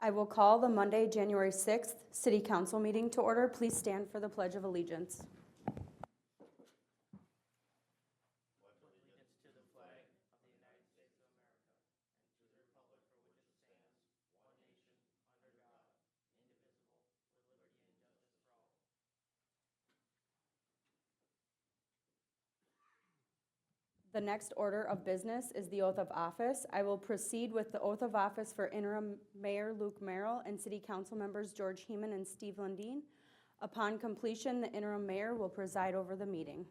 I will call the Monday, January 6th City Council meeting to order. Please stand for the Pledge of Allegiance. The next order of business is the oath of office. I will proceed with the oath of office for interim Mayor Luke Merrill and City Council members George Heeman and Steve Lundeen. Upon completion, the interim mayor will preside over the meeting.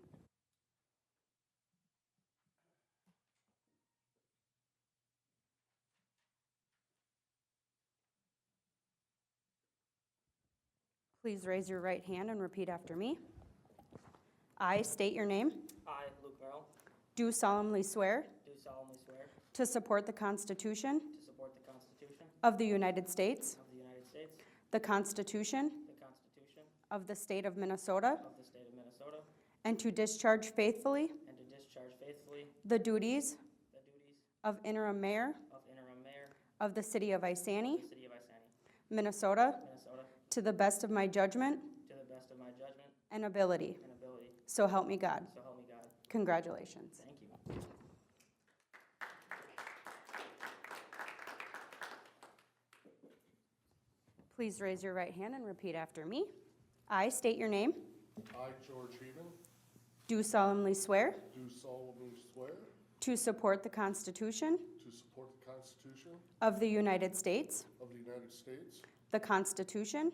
Please raise your right hand and repeat after me. I state your name. I, Luke Merrill, Do solemnly swear do solemnly swear to support the Constitution to support the Constitution of the United States, of the United States, the Constitution the Constitution of the State of Minnesota, of the State of Minnesota, and to discharge faithfully and to discharge faithfully the duties the duties of interim mayor of interim mayor of the City of Isani, of the City of Isani, Minnesota, Minnesota, to the best of my judgment to the best of my judgment and ability. and ability. So help me God. So help me God. Congratulations. Thank you. Please raise your right hand and repeat after me. I state your name. I, George Heeman, Do solemnly swear do solemnly swear to support the Constitution to support the Constitution of the United States, of the United States, the Constitution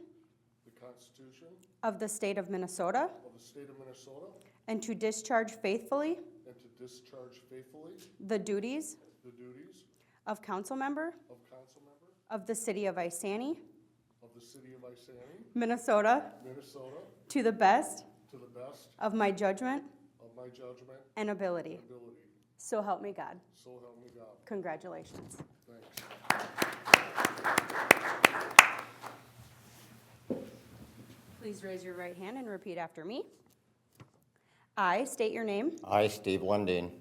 the Constitution of the State of Minnesota, of the State of Minnesota, and to discharge faithfully and to discharge faithfully the duties the duties of council member of council member of the City of Isani, of the City of Isani, Minnesota, Minnesota, to the best to the best of my judgment of my judgment and ability. and ability. So help me God. So help me God. Congratulations. Thanks. Please raise your right hand and repeat after me. I state your name. I, Steve Lundeen,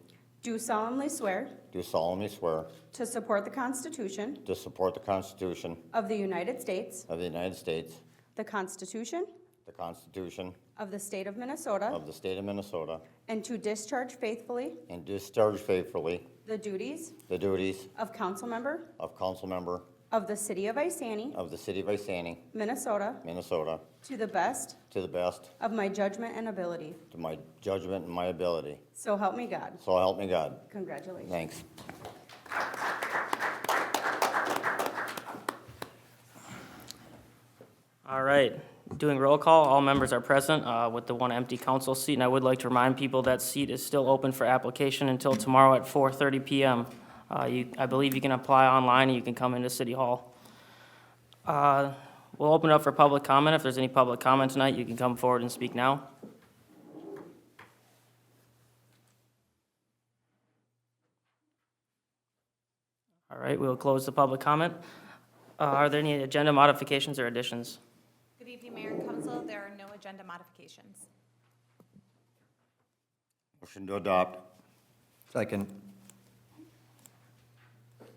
Do solemnly swear do solemnly swear to support the Constitution to support the Constitution of the United States, of the United States, the Constitution the Constitution of the State of Minnesota, of the State of Minnesota, and to discharge faithfully and discharge faithfully the duties the duties of council member of council member of the City of Isani, of the City of Isani, Minnesota, Minnesota, to the best to the best of my judgment and ability. to my judgment and my ability. So help me God. So help me God. Congratulations. Thanks. All right, doing roll call, all members are present with the one empty council seat, and I would like to remind people that seat is still open for application until tomorrow at 4:30 p.m. I believe you can apply online, and you can come into City Hall. We'll open it up for public comment. If there's any public comment tonight, you can come forward and speak now. All right, we'll close the public comment. Are there any agenda modifications or additions? Good evening, Mayor and Council. There are no agenda modifications. Motion to adopt. Second.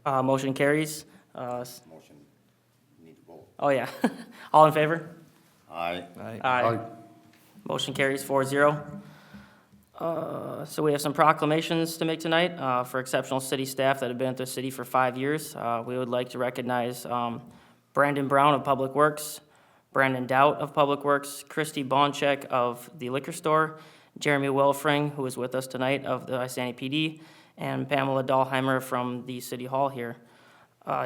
Motion carries. Motion, need to vote. Oh, yeah. All in favor? Aye. Aye. Motion carries 4-0. So we have some proclamations to make tonight for exceptional city staff that have been at the city for 5 years. We would like to recognize Brandon Brown of Public Works, Brandon Doubt of Public Works, Christy Boncheck of the liquor store, Jeremy Wilfring, who is with us tonight, of the Isani PD, and Pamela Dahlheimer from the City Hall here.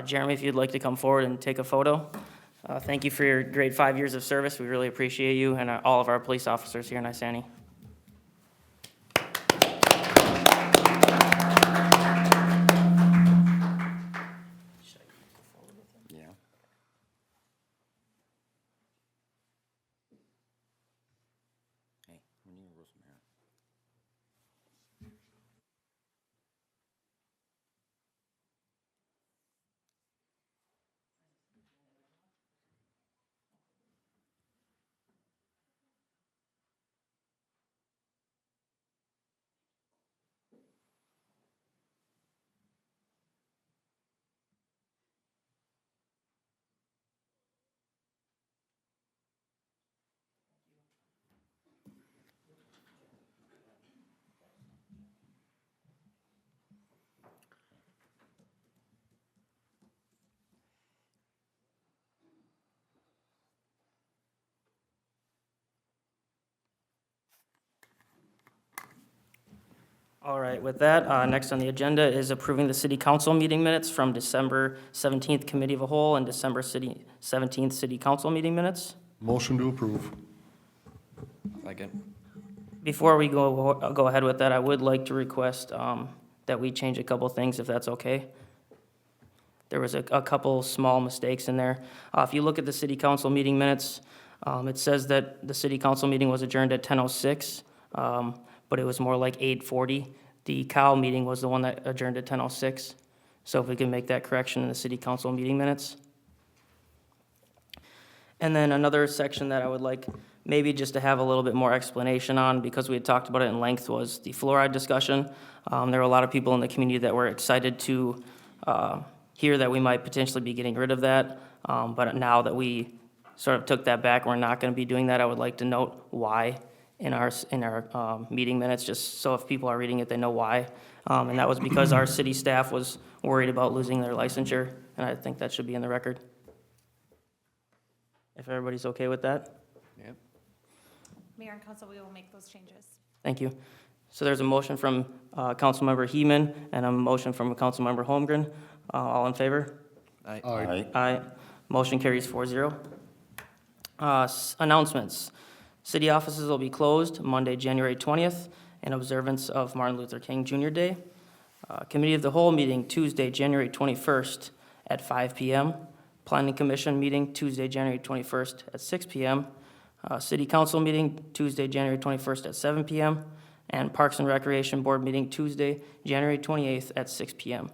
Jeremy, if you'd like to come forward and take a photo. Thank you for your great 5 years of service. We really appreciate you and all of our police officers here in Isani. Yeah. Hey, we need to roast some hair. All right, with that, next on the agenda is approving the city council meeting minutes from December 17th Committee of a Whole and December 17th City Council meeting minutes. Motion to approve. Second. Before we go ahead with that, I would like to request that we change a couple things, if that's okay. There was a couple small mistakes in there. If you look at the city council meeting minutes, it says that the city council meeting was adjourned at 10:06, but it was more like 8:40. The COW meeting was the one that adjourned at 10:06. So if we can make that correction in the city council meeting minutes. And then another section that I would like maybe just to have a little bit more explanation on, because we had talked about it in length, was the fluoride discussion. There were a lot of people in the community that were excited to hear that we might potentially be getting rid of that. But now that we sort of took that back, we're not going to be doing that. I would like to note why in our meeting minutes, just so if people are reading it, they know why. And that was because our city staff was worried about losing their licensure, and I think that should be in the record. If everybody's okay with that? Yep. Mayor and council, we will make those changes. Thank you. So there's a motion from Councilmember Heeman and a motion from Councilmember Holmgren. All in favor? Aye. Aye. Motion carries 4-0. Announcements. City offices will be closed Monday, January 20th, in observance of Martin Luther King Jr. Day. Committee of the Whole meeting Tuesday, January 21st at 5 p.m. Planning Commission meeting Tuesday, January 21st at 6 p.m. City Council meeting Tuesday, January 21st at 7 p.m. And Parks and Recreation Board meeting Tuesday, January 28th at 6 p.m.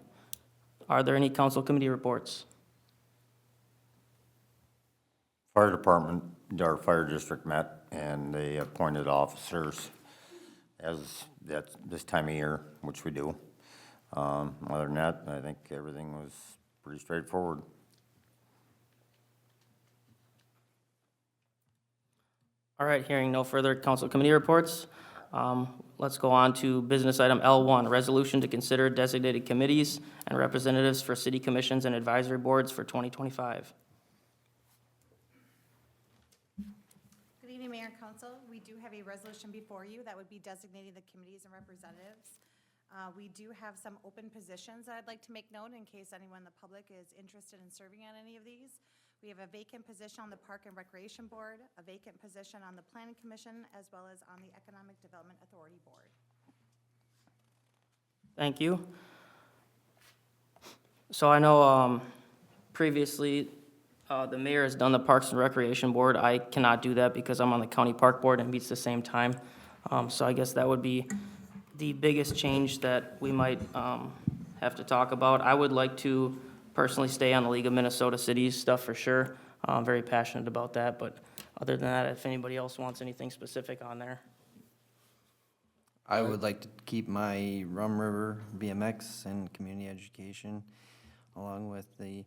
Are there any council committee reports? Fire department, our fire district met, and they appointed officers as this time of year, which we do. Other than that, I think everything was pretty straightforward. All right, hearing no further council committee reports, let's go on to business item L1, resolution to consider designated committees and representatives for city commissions and advisory boards for 2025. Good evening, Mayor and council. We do have a resolution before you that would be designating the committees and representatives. We do have some open positions that I'd like to make known in case anyone in the public is interested in serving on any of these. We have a vacant position on the Park and Recreation Board, a vacant position on the Planning Commission, as well as on the Economic Development Authority Board. Thank you. So I know previously the mayor has done the Parks and Recreation Board. I cannot do that because I'm on the County Park Board and it meets the same time. So I guess that would be the biggest change that we might have to talk about. I would like to personally stay on the League of Minnesota Cities stuff for sure. I'm very passionate about that, but other than that, if anybody else wants anything specific on there. I would like to keep my Rum River BMX and community education, along with the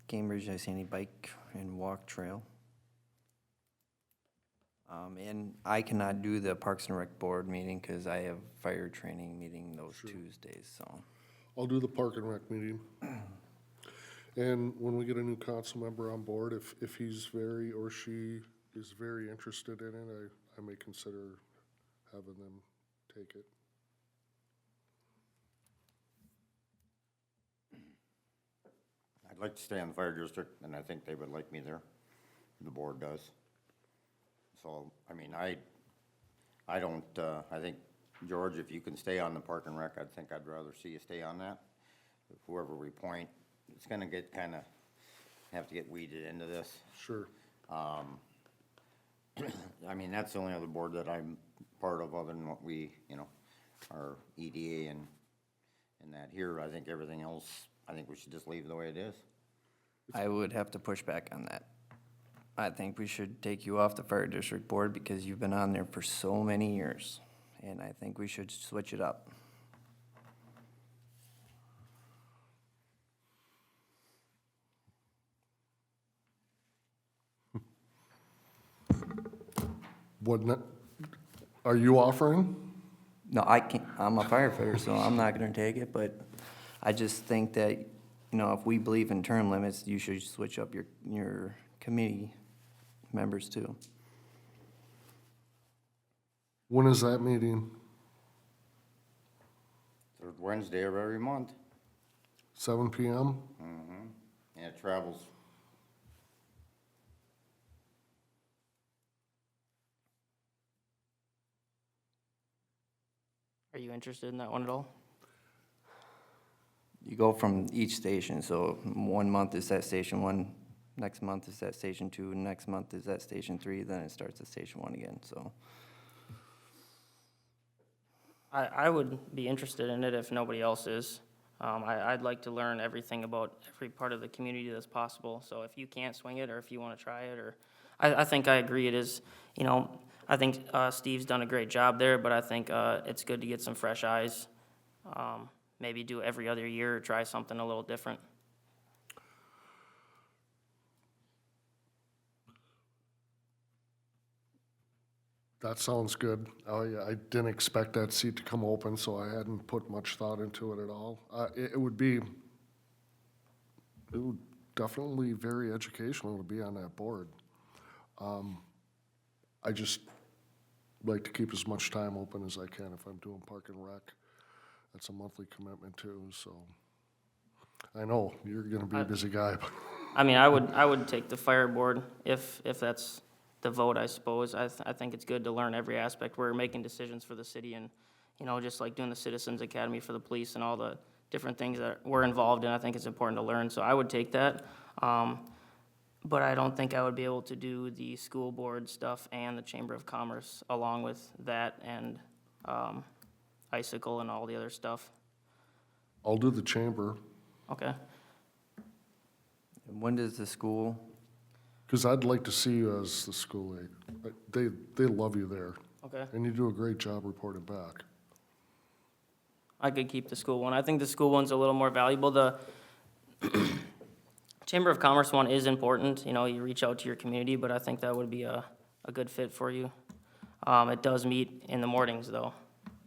Cambridge Iceni Bike and Walk Trail. And I cannot do the Parks and Rec Board meeting because I have fire training meeting those Tuesdays, so. I'll do the Park and Rec meeting. And when we get a new council member on board, if he's very, or she is very interested in it, I may consider having them take it. I'd like to stay on the fire district, and I think they would like me there. The board does. So, I mean, I don't, I think, George, if you can stay on the Park and Rec, I'd rather see you stay on that. Whoever we appoint, it's gonna get kinda, have to get weeded into this. Sure. I mean, that's the only other board that I'm part of other than what we, our EDA and that here. I think everything else, I think we should just leave the way it is. I would have to push back on that. I think we should take you off the fire district board because you've been on there for so many years. And I think we should switch it up. Are you offering? No, I can't, I'm a firefighter, so I'm not gonna take it, but I just think that, if we believe in term limits, you should switch up your committee members too. When is that meeting? Third Wednesday of every month, 7 PM? and it travels. Are you interested in that one at all? You go from each station, so 1 month is at Station 1, next month is at Station 2, next month is at Station 3, then it starts at Station 1 again, so. I would be interested in it if nobody else is. I'd like to learn everything about every part of the community that's possible. So if you can't swing it, or if you want to try it, or, I think I agree it is, you know, I think Steve's done a great job there, but I think it's good to get some fresh eyes. Maybe do every other year, or try something a little different. That sounds good. I didn't expect that seat to come open, so I hadn't put much thought into it at all. It would definitely very educational to be on that board. I just like to keep as much time open as I can if I'm doing Park and Rec. That's a monthly commitment too, so. I know, you're gonna be a busy guy, but I mean, I would take the fire board if that's the vote, I suppose. I think it's good to learn every aspect. We're making decisions for the city, and, you know, just like doing the Citizens Academy for the police and all the different things that we're involved in, I think it's important to learn. So I would take that. But I don't think I would be able to do the school board stuff and the Chamber of Commerce along with that and Icicle and all the other stuff. I'll do the chamber, Okay. When does the school, because I'd like to see you as the school aide. They love you there, Okay. and you do a great job reporting back. I could keep the school one. I think the school one's a little more valuable. The Chamber of Commerce one is important. You know, you reach out to your community, but I think that would be a good fit for you. It does meet in the mornings, though.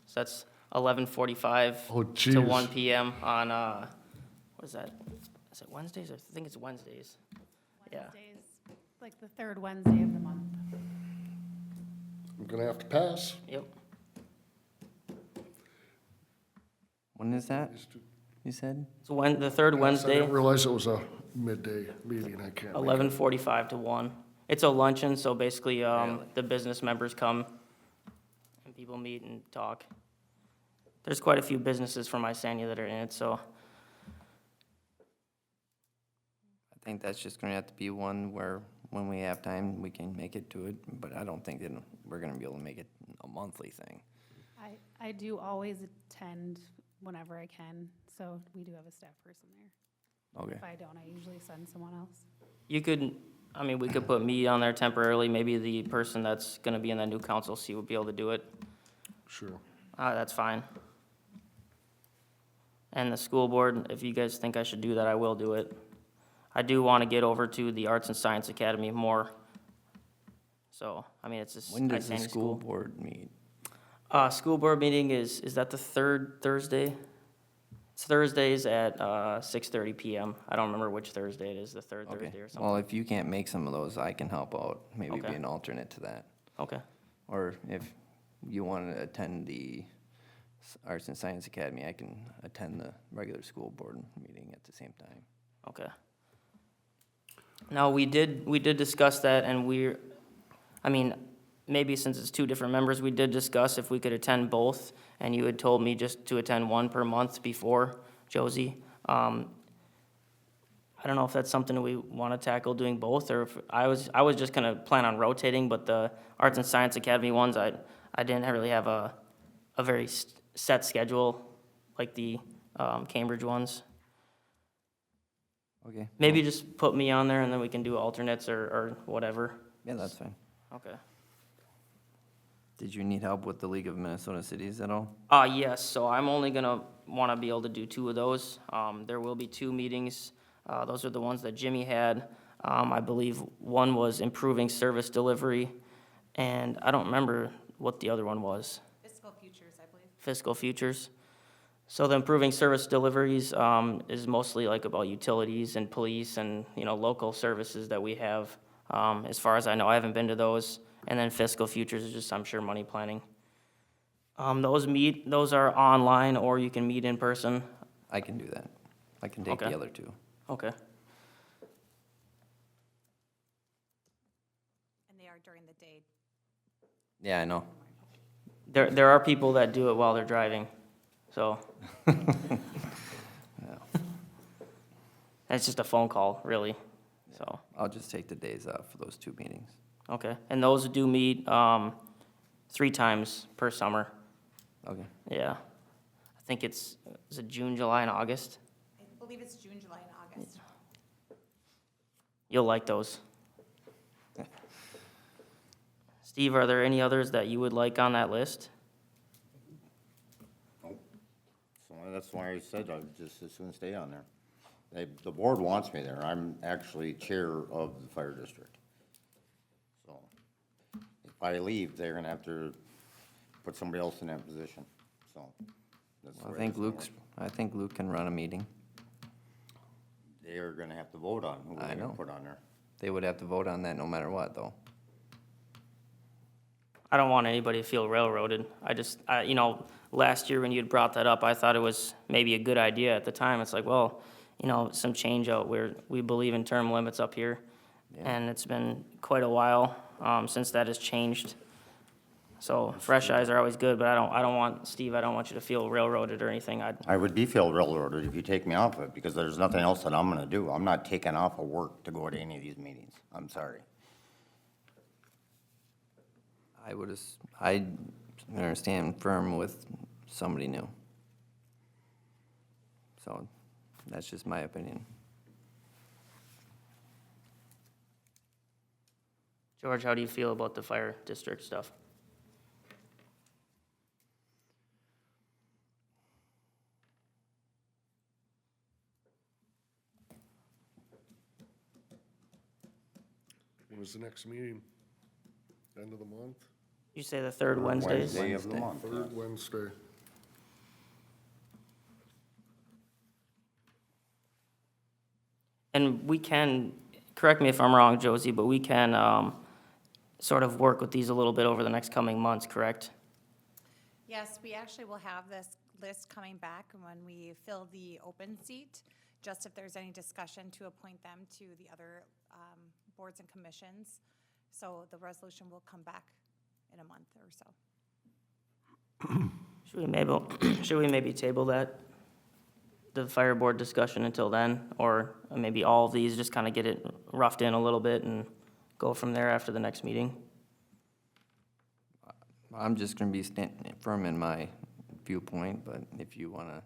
So that's 11:45 Oh, to geez. 1 PM on, what is that? Is it Wednesdays? I think it's Wednesdays. Yeah. Wednesdays, like the third Wednesday of the month. I'm gonna have to pass. Yep. when is that, you said? So the third I Wednesday, didn't realize it was a midday meeting, I can't make it. 11:45 to 1. It's a luncheon, so basically, the business members come and people meet and talk. There's quite a few businesses from Isania that are in it, so, I think that's just gonna have to be one where, when we have time, we can make it to it, but I don't think that we're gonna be able to make it a monthly thing. I do always attend whenever I can, so we do have a staff person there. Okay. If I don't, I usually send someone else. you could, I mean, we could put me on there temporarily, maybe the person that's gonna be in that new council seat would be able to do it. Sure. That's fine. And the school board, if you guys think I should do that, I will do it. I do wanna get over to the Arts and Science Academy more. So, I mean, it's just. When does the Isani school board meet? School board meeting is that the third Thursday? It's Thursdays at 6:30 PM. I don't remember which Thursday it is, the third Okay, Thursday or well, something. if you can't make some of those, I can help out, maybe be Okay. an alternate to that. Okay, Or if you want to attend the Arts and Science Academy, I can attend the regular school board meeting at the same time. okay. Now, we did discuss that, and I mean, maybe since it's two different members, we did discuss if we could attend both, and you had told me just to attend one per month before, Josie. I don't know if that's something we want to tackle, doing both, or if, I was just gonna plan on rotating, but the Arts and Science Academy ones, I didn't really have a very set schedule, like the Cambridge ones. Okay. Maybe just put me on there, and then we can do alternates or whatever. Yeah, that's fine. Okay. Did you need help with the League of Minnesota Cities at all? Yes, so I'm only gonna wanna be able to do 2 of those. There will be 2 meetings. Those are the ones that Jimmy had. I believe one was improving service delivery, and I don't remember what the other one was. Fiscal futures, I believe. Fiscal futures. So the improving service deliveries, is mostly like about utilities and police and, you know, local services that we have. As far as I know, I haven't been to those. And then fiscal futures is just, I'm sure, money planning. Those are online, or you can meet in person. I can do that. I can take Okay. the other two. Okay. And they are during the day. Yeah, I know. There are people that do it while they're driving, so. It's just a phone call, really, so, I'll just take the days off for those two meetings. okay. And those do meet, 3 times per summer, Okay. yeah. I think is it June, July, and August? I believe it's June, July, and August. You'll like those. Steve, are there any others that you would like on that list? So that's why I said I'd just as soon stay on there. The board wants me there. I'm actually chair of the fire district. So if I leave, they're gonna have to put somebody else in that position, so. that's the I way think it's gonna I think Luke can run a meeting. work. They're gonna have to vote on who I they're gonna know. put on there. They would have to vote on that no matter what, though. I don't want anybody to feel railroaded. Last year when you had brought that up, I thought it was maybe a good idea at the time. It's like, well, some change out where we believe in term limits up here. And it's been quite a while, since that has changed. So fresh eyes are always good, but I don't want, Steve, I don't want you to feel railroaded or anything. I would be feel railroaded if you take me off it, because there's nothing else that I'm gonna do. I'm not taking off of work to go to any of these meetings. I'm sorry. I understand firm with somebody new. So that's just my opinion. George, how do you feel about the fire district stuff? When is the next meeting? End of the month? You say the third Wednesdays? Wednesday of the month. Third Wednesday. And we can, correct me if I'm wrong, Josie, but we can sort of work with these a little bit over the next coming months, correct? Yes, we actually will have this list coming back when we fill the open seat, just if there's any discussion to appoint them to the other boards and commissions. So the resolution will come back in a month or so. Should we maybe table that, the fire board discussion until then? Or maybe all of these, just kind of get it roughed in a little bit and go from there after the next meeting? I'm just gonna be firm in my viewpoint, but if you wanna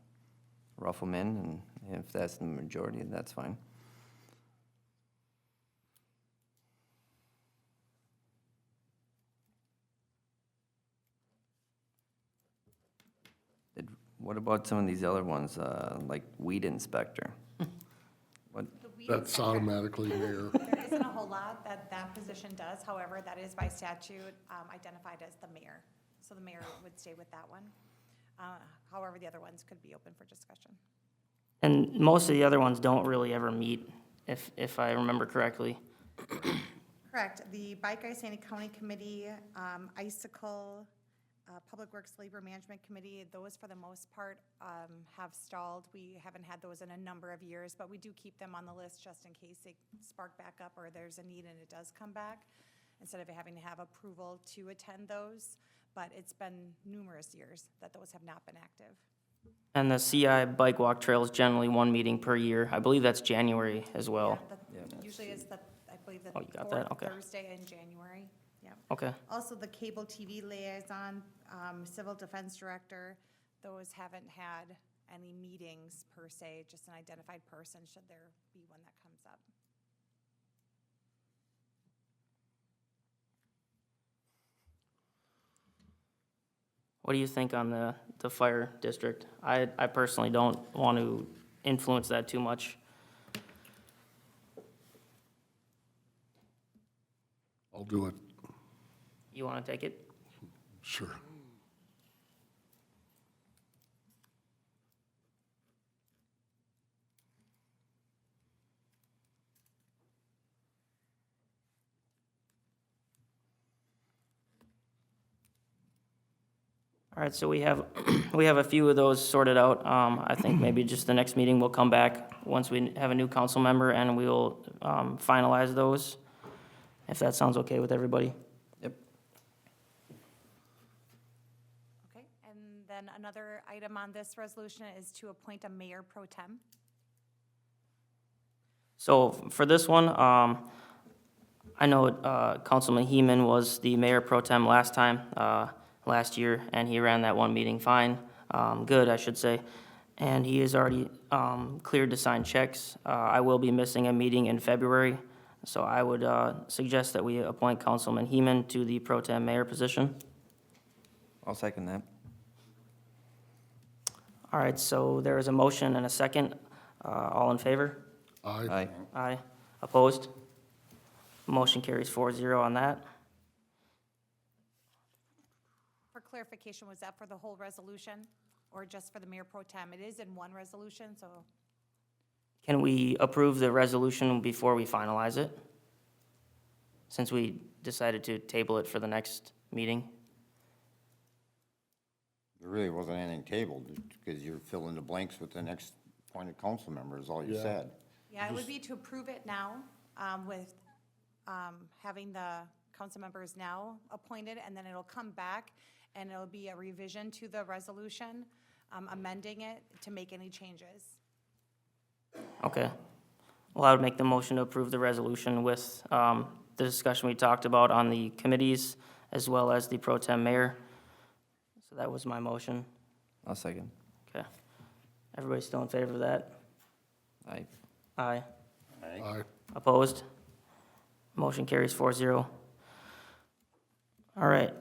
rough them in, and if that's the majority, that's fine. What about some of these other ones, like weed inspector? What, The weed That's inspector, automatically mayor. there isn't a whole lot that position does. However, that is by statute identified as the mayor. So the mayor would stay with that one. However, the other ones could be open for discussion. And most of the other ones don't really ever meet, if I remember correctly. Correct. The Bike Isani County Committee, Icicle, Public Works Labor Management Committee, those for the most part have stalled. We haven't had those in a number of years, but we do keep them on the list just in case they spark back up or there's a need and it does come back, instead of having to have approval to attend those. But it's been numerous years that those have not been active. And the CI Bike Walk Trail is generally one meeting per year. I believe that's January as well. Yeah, usually it's the, I believe, the Oh, you got that? fourth Okay. Thursday in January. Yep. Okay. Also, the Cable TV Liaison, Civil Defense Director, those haven't had any meetings per se, just an identified person, should there be one that comes up. What do you think on the fire district? I personally don't want to influence that too much. I'll do it, You want to take it? sure. All All right, so we have, we have a few of those sorted out. I think maybe just the next meeting, we'll come back once we have a new council member, and we will finalize those, if that sounds okay with everybody. Yep. Okay, and then another item on this resolution is to appoint a mayor pro tem. So for this one, I know Councilman Heeman was the mayor pro tem last time, last year, and he ran that one meeting fine, good, I should say. And he is already cleared to sign checks. I will be missing a meeting in February, so I would suggest that we appoint Councilman Heeman to the pro tem mayor position. I'll second that. All right, so there is a motion and a second. All in favor? Aye. Aye. Aye. Opposed? Motion carries 4-0 on that. For clarification, was that for the whole resolution or just for the mayor pro tem? It is in one resolution, so, Can we approve the resolution before we finalize it? Since we decided to table it for the next meeting? There really wasn't anything tabled, because you're filling the blanks with the next appointed council member, is all you Yeah. said. yeah, it would be to approve it now with having the council members now appointed, and then it'll come back and it'll be a revision to the resolution, amending it to make any changes. Okay. Well, I would make the motion to approve the resolution with the discussion we talked about on the committees as well as the pro tem mayor. So that was my motion. I'll second. Okay. Everybody still in favor of that? Aye. Aye. Aye. Opposed? Motion carries 4-0. All right.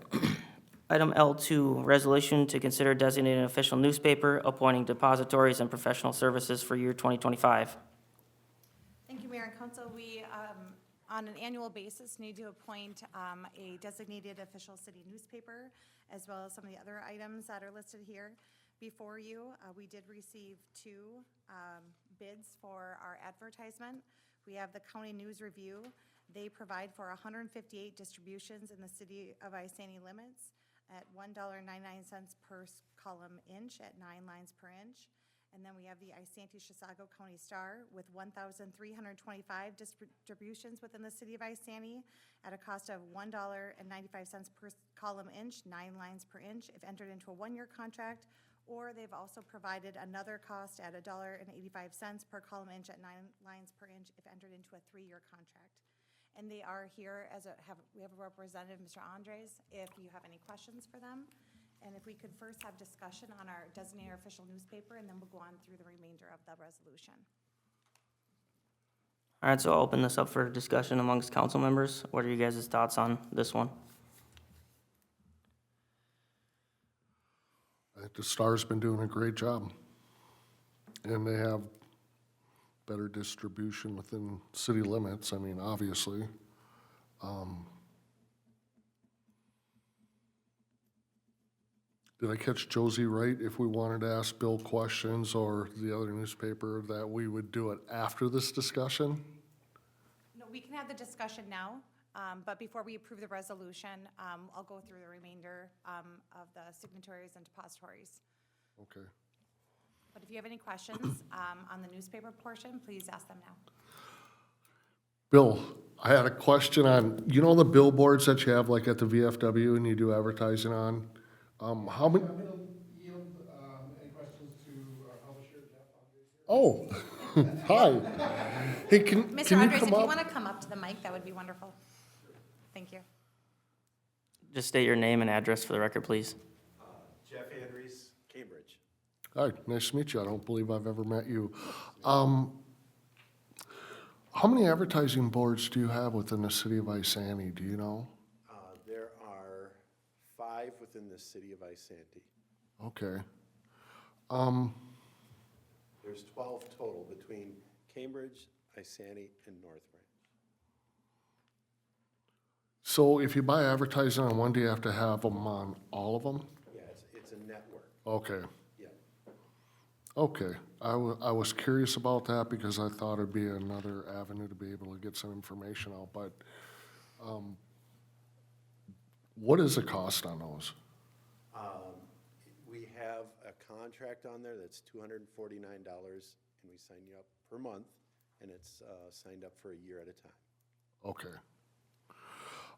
Item L2, resolution to consider designating an official newspaper, appointing depositories and professional services for year 2025. Thank you, Mayor and Council. We, on an annual basis, need to appoint a designated official city newspaper, as well as some of the other items that are listed here before you. We did receive 2 bids for our advertisement. We have the County News Review. They provide for 158 distributions in the city of Isani limits at $1.99 per column inch at 9 lines per inch. And then we have the Isanti-Chisago County Star with 1,325 distributions within the city of Isani at a cost of $1.95 per column inch, 9 lines per inch, if entered into a 1-year contract. Or they've also provided another cost at $1.85 per column inch at 9 lines per inch if entered into a 3-year contract. And they are here we have a representative, Mr. Andres, if you have any questions for them. And if we could first have discussion on our designated official newspaper, and then we'll go on through the remainder of the resolution. All right, so I'll open this up for discussion amongst council members. What are you guys' thoughts on this one? I think the Star's been doing a great job. And they have better distribution within city limits, I mean, obviously. Did I catch Josie right? If we wanted to ask Bill questions or the other newspaper, that we would do it after this discussion? No, we can have the discussion now, but before we approve the resolution, I'll go through the remainder of the signatories and depositories. Okay. But if you have any questions on the newspaper portion, please ask them now. Bill, I had a question on, you know the billboards that you have like at the VFW and you do advertising on? How many? I'm going to yield any questions to our publisher, Jeff. Oh, hi. Hey, can Mr. you Andres, if come you up? want to come up to the mic, that would be wonderful. Thank you. Just state your name and address for the record, please. Jeff Andrews, Cambridge. Hi, nice to meet you. I don't believe I've ever met you. How many advertising boards do you have within the city of Isani? Do you know? There are 5 within the city of Isanti. Okay. There's 12 total between Cambridge, Isanti, and North Branch. So if you buy advertising on one, do you have to have them on all of them? Yeah, it's a network, Okay. yeah. Okay. I was curious about that because I thought it'd be another avenue to be able to get some information out, but what is the cost on those? contract on there that's $249, and we sign you up per month, and it's signed up for a year at a time. Okay.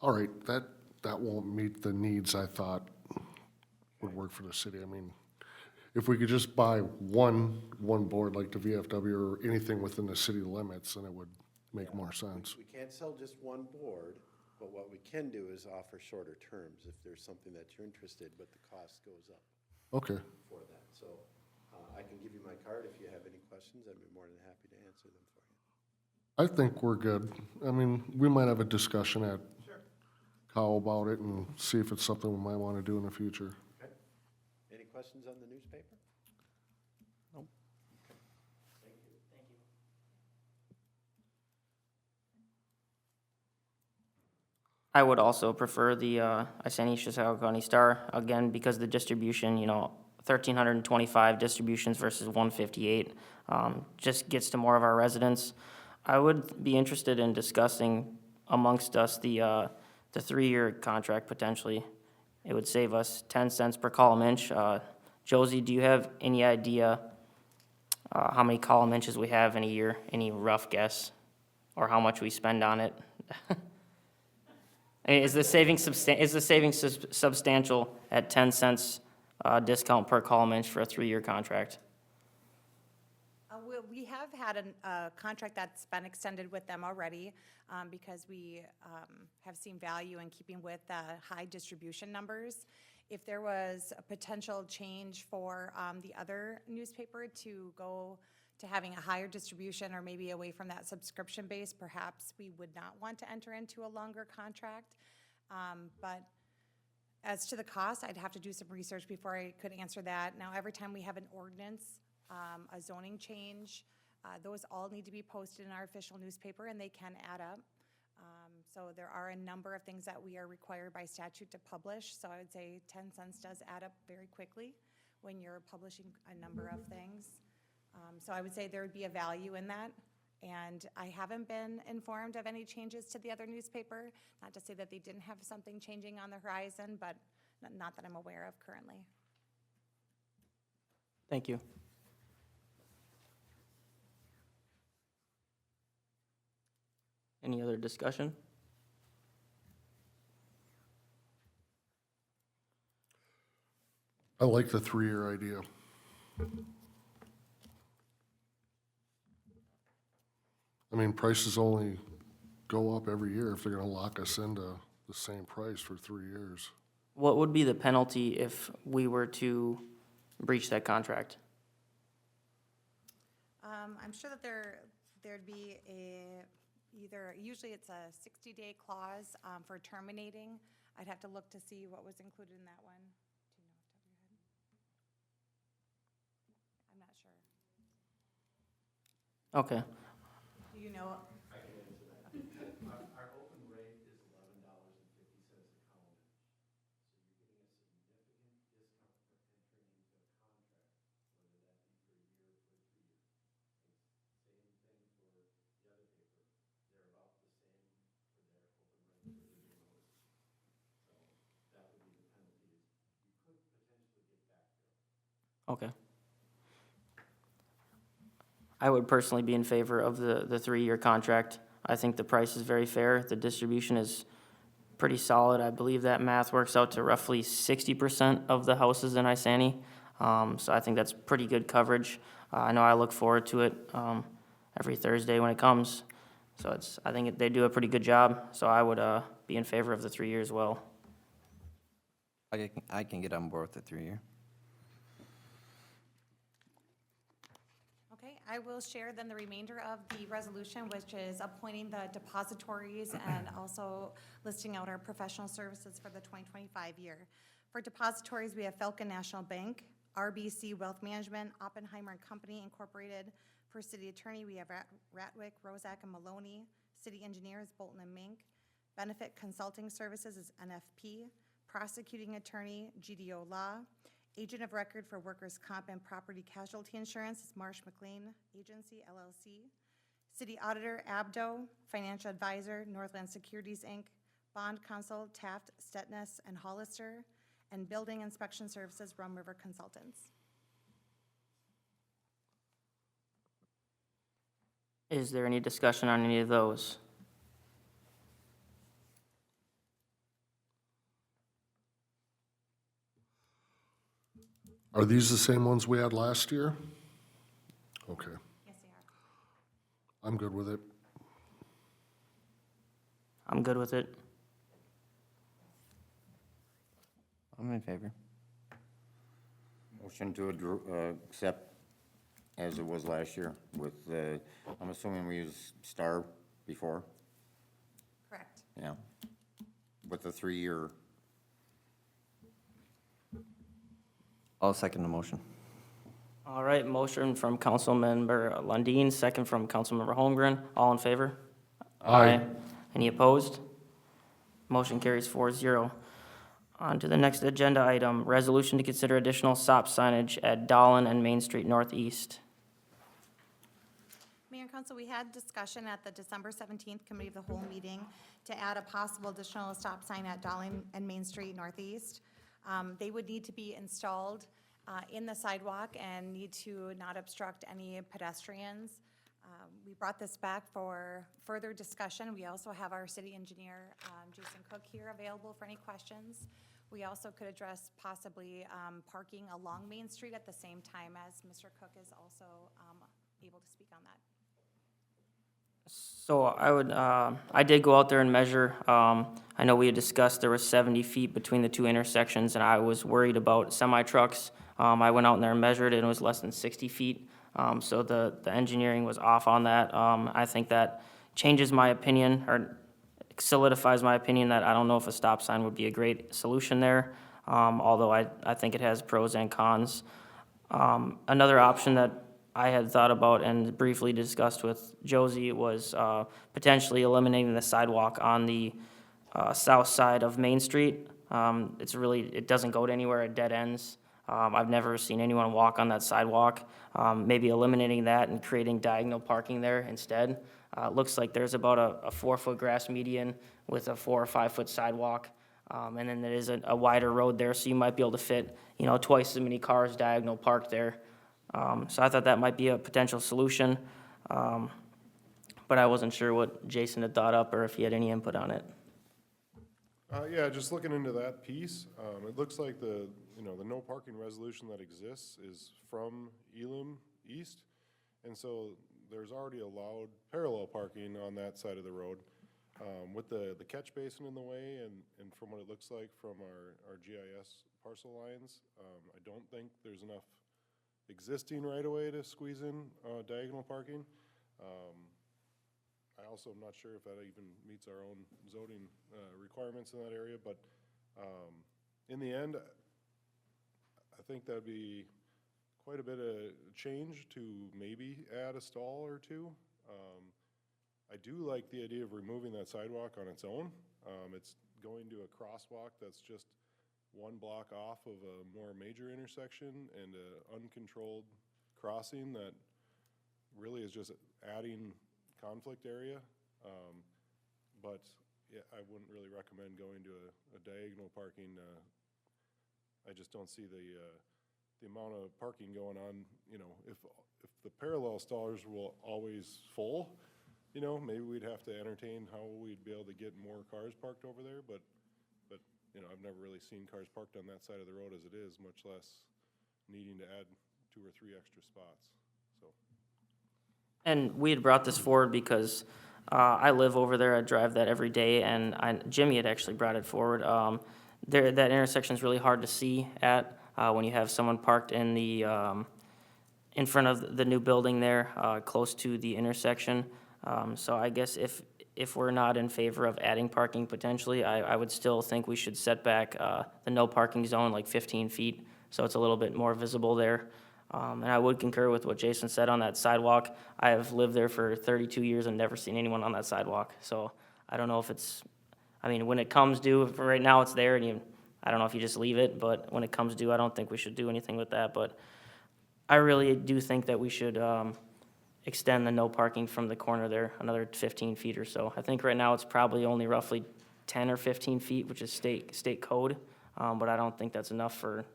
All right, that won't meet the needs I thought would work for the city. I mean, if we could just buy one board like the VFW or anything within the city limits, then it would make more sense. We can't sell just one board, but what we can do is offer shorter terms if there's something that you're interested, but the cost goes up Okay, for that. So I can give you my card if you have any questions. I'd be more than happy to answer them for you. I think we're good. I mean, we might have a discussion at Cow about it and see if it's something we might want to do in the future. Okay? Any questions on the newspaper? I would also prefer the Isani-Chisago County Star, again, because the distribution, 1,325 distributions versus 158, just gets to more of our residents. I would be interested in discussing amongst us the 3-year contract potentially. It would save us 10 cents per column inch. Josie, do you have any idea how many column inches we have in a year? Any rough guess? Or how much we spend on it? I mean, is the savings substantial at 10 cents discount per column inch for a 3-year contract? We have had a contract that's been extended with them already because we have seen value in keeping with the high distribution numbers. If there was a potential change for the other newspaper to go to having a higher distribution or maybe away from that subscription base, perhaps we would not want to enter into a longer contract. But as to the cost, I'd have to do some research before I could answer that. Now, every time we have an ordinance, a zoning change, those all need to be posted in our official newspaper, and they can add up. So there are a number of things that we are required by statute to publish. So I would say 10 cents does add up very quickly when you're publishing a number of things. So I would say there would be a value in that. And I haven't been informed of any changes to the other newspaper. Not to say that they didn't have something changing on the horizon, but not that I'm aware of currently. Thank you. Any other discussion? I like the 3-year idea. I mean, prices only go up every year if they're gonna lock us into the same price for 3 years. What would be the penalty if we were to breach that contract? I'm sure that there'd be usually it's a 60-day clause for terminating. I'd have to look to see what was included in that one. Do you know off the top of your head? I'm not sure. Okay. Do you know? Our open rate is $11.50 a column. Okay. I would personally be in favor of the 3-year contract. I think the price is very fair. The distribution is pretty solid. I believe that math works out to roughly 60% of the houses in Isani. So I think that's pretty good coverage. I know I look forward to it every Thursday when it comes. So I think they do a pretty good job. So I would be in favor of the 3 years as well. I can get on board with the 3-year. Okay, I will share then the remainder of the resolution, which is appointing the depositories and also listing out our professional services for the 2025 year. For depositories, we have Falcon National Bank, RBC Wealth Management, Oppenheimer and Company Incorporated. For city attorney, we have Ratwick, Rozak, and Maloney. City engineers, Bolton and Mink. Benefit Consulting Services is NFP. Prosecuting attorney, GDO Law. Agent of record for workers' comp and property casualty insurance is Marsh McLean Agency, LLC. City auditor, Abdo. Financial advisor, Northland Securities, Inc. Bond counsel, Taft, Stetness, and Hollister. And building inspection services, Rum River Consultants. Is there any discussion on any of those? Are these the same ones we had last year? Okay, Yes, they are. I'm good with it. I'm good with it. I'm in favor. Motion to accept as it was last year with, I'm assuming we used Star before, Correct. yeah? With the 3-year, I'll second the motion. All right, motion from Councilmember Lundin, second from Councilmember Holmgren. All in favor? Aye. Any opposed? Motion carries 4-0. On to the next agenda item, resolution to consider additional stop signage at Dahlin and Main Street Northeast. Mayor and Council, we had discussion at the December 17th Committee of the Whole meeting to add a possible additional stop sign at Darling and Main Street Northeast. They would need to be installed in the sidewalk and need to not obstruct any pedestrians. We brought this back for further discussion. We also have our city engineer, Jason Cook, here available for any questions. We also could address possibly parking along Main Street at the same time as Mr. Cook is also able to speak on that. So I did go out there and measure. I know we had discussed there was 70 feet between the two intersections, and I was worried about semi-trucks. I went out in there and measured, and it was less than 60 feet. So the engineering was off on that. I think that changes my opinion, or solidifies my opinion that I don't know if a stop sign would be a great solution there, although I think it has pros and cons. Another option that I had thought about and briefly discussed with Josie was potentially eliminating the sidewalk on the south side of Main Street. It doesn't go to anywhere, it dead ends. I've never seen anyone walk on that sidewalk. Maybe eliminating that and creating diagonal parking there instead. It looks like there's about a 4-foot grass median with a 4 or 5 foot sidewalk. And then there is a wider road there, so you might be able to fit, twice as many cars diagonal parked there. So I thought that might be a potential solution. But I wasn't sure what Jason had thought up or if he had any input on it. Yeah, just looking into that piece, it looks like the no parking resolution that exists is from Elam East. And so there's already allowed parallel parking on that side of the road. With the catch basin in the way and from what it looks like from our GIS parcel lines, I don't think there's enough existing right-of-way to squeeze in diagonal parking. I also am not sure if that even meets our own zoning requirements in that area, but in the end, I think that'd be quite a bit of change to maybe add a stall or two. I do like the idea of removing that sidewalk on its own. It's going to a crosswalk that's just 1 block off of a more major intersection and an uncontrolled crossing that really is just adding conflict area. But yeah, I wouldn't really recommend going to a diagonal parking. I just don't see the amount of parking going on. If the parallel stallers were always full, maybe we'd have to entertain how we'd be able to get more cars parked over there. But I've never really seen cars parked on that side of the road as it is, much less needing to add 2 or 3 extra spots. So. And we had brought this forward because I live over there, I drive that every day, and Jimmy had actually brought it forward. That intersection is really hard to see at when you have someone parked in in front of the new building there, close to the intersection. So I guess if we're not in favor of adding parking potentially, I would still think we should set back the no parking zone like 15 feet, so it's a little bit more visible there. And I would concur with what Jason said on that sidewalk. I have lived there for 32 years and never seen anyone on that sidewalk. So I don't know if when it comes due, for right now it's there, and I don't know if you just leave it, but when it comes due, I don't think we should do anything with that. But I really do think that we should extend the no parking from the corner there another 15 feet or so. I think right now it's probably only roughly 10 or 15 feet, which is state code, but I don't think that's enough for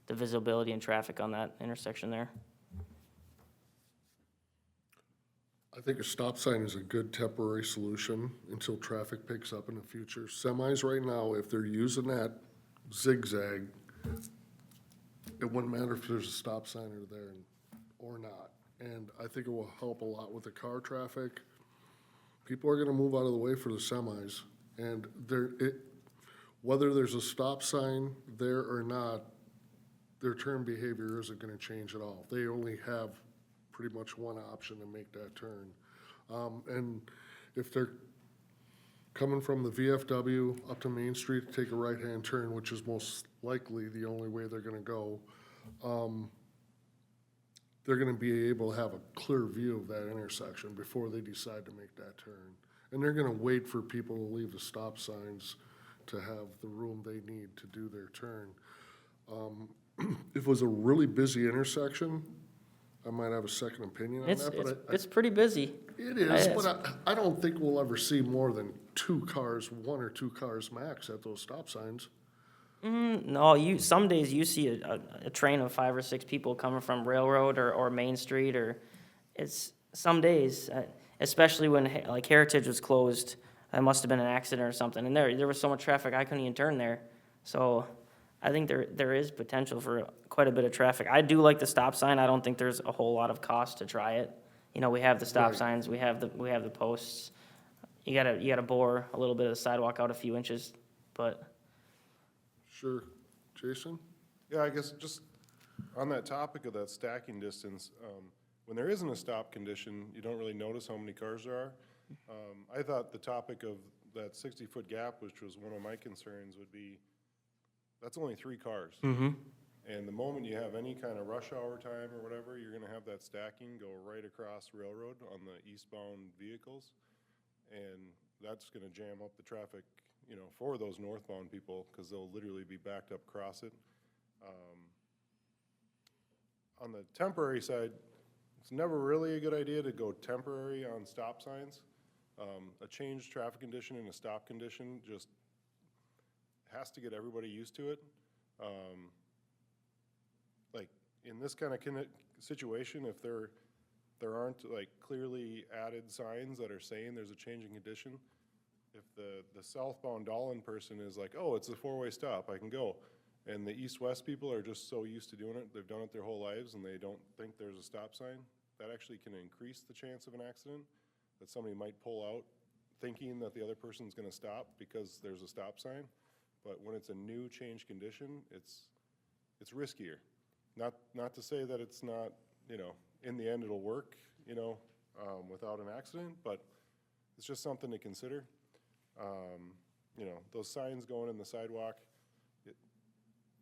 the visibility and traffic on that intersection there. I think a stop sign is a good temporary solution until traffic picks up in the future. Semis right now, if they're using that zigzag, it wouldn't matter if there's a stop sign there or not. And I think it will help a lot with the car traffic. People are gonna move out of the way for the semis. And whether there's a stop sign there or not, their turn behavior isn't gonna change at all. They only have pretty much one option to make that turn. And if they're coming from the VFW up to Main Street to take a right-hand turn, which is most likely the only way they're gonna go, they're gonna be able to have a clear view of that intersection before they decide to make that turn. And they're gonna wait for people to leave the stop signs to have the room they need to do their turn. If it was a really busy intersection, I might have a second opinion on It's, that, but it's pretty busy. it is, but I don't think we'll ever see more than one or two cars max at those stop signs. No, some days you see a train of 5 or 6 people coming from Railroad or Main Street, or it's some days, especially when like Heritage was closed, that must have been an accident or something, and there was so much traffic, I couldn't even turn there. So I think there is potential for quite a bit of traffic. I do like the stop sign. I don't think there's a whole lot of cost to try it. You know, we have the stop Right. signs, we have the posts. You gotta bore a little bit of the sidewalk out a few inches, but Sure. Jason? Yeah, I guess just on that topic of that stacking distance, when there isn't a stop condition, you don't really notice how many cars there are. I thought the topic of that 60-foot gap, which was one of my concerns, would be, that's only 3 cars. And the moment you have any kind of rush hour time or whatever, you're gonna have that stacking go right across Railroad on the eastbound vehicles. And that's gonna jam up the traffic, you know, for those northbound people, because they'll literally be backed up across it. On the temporary side, it's never really a good idea to go temporary on stop signs. A changed traffic condition and a stop condition just has to get everybody used to it. Like, in this kind of situation, if there aren't like clearly added signs that are saying there's a changing condition, if the southbound Dahlin person is like, oh, it's a 4-way stop, I can go, and the east-west people are just so used to doing it, they've done it their whole lives, and they don't think there's a stop sign, that actually can increase the chance of an accident, that somebody might pull out thinking that the other person's gonna stop because there's a stop sign. But when it's a new change condition, it's riskier. Not to say that it's not, you know, in the end it'll work, you know, without an accident, but it's just something to consider. You know, those signs going in the sidewalk,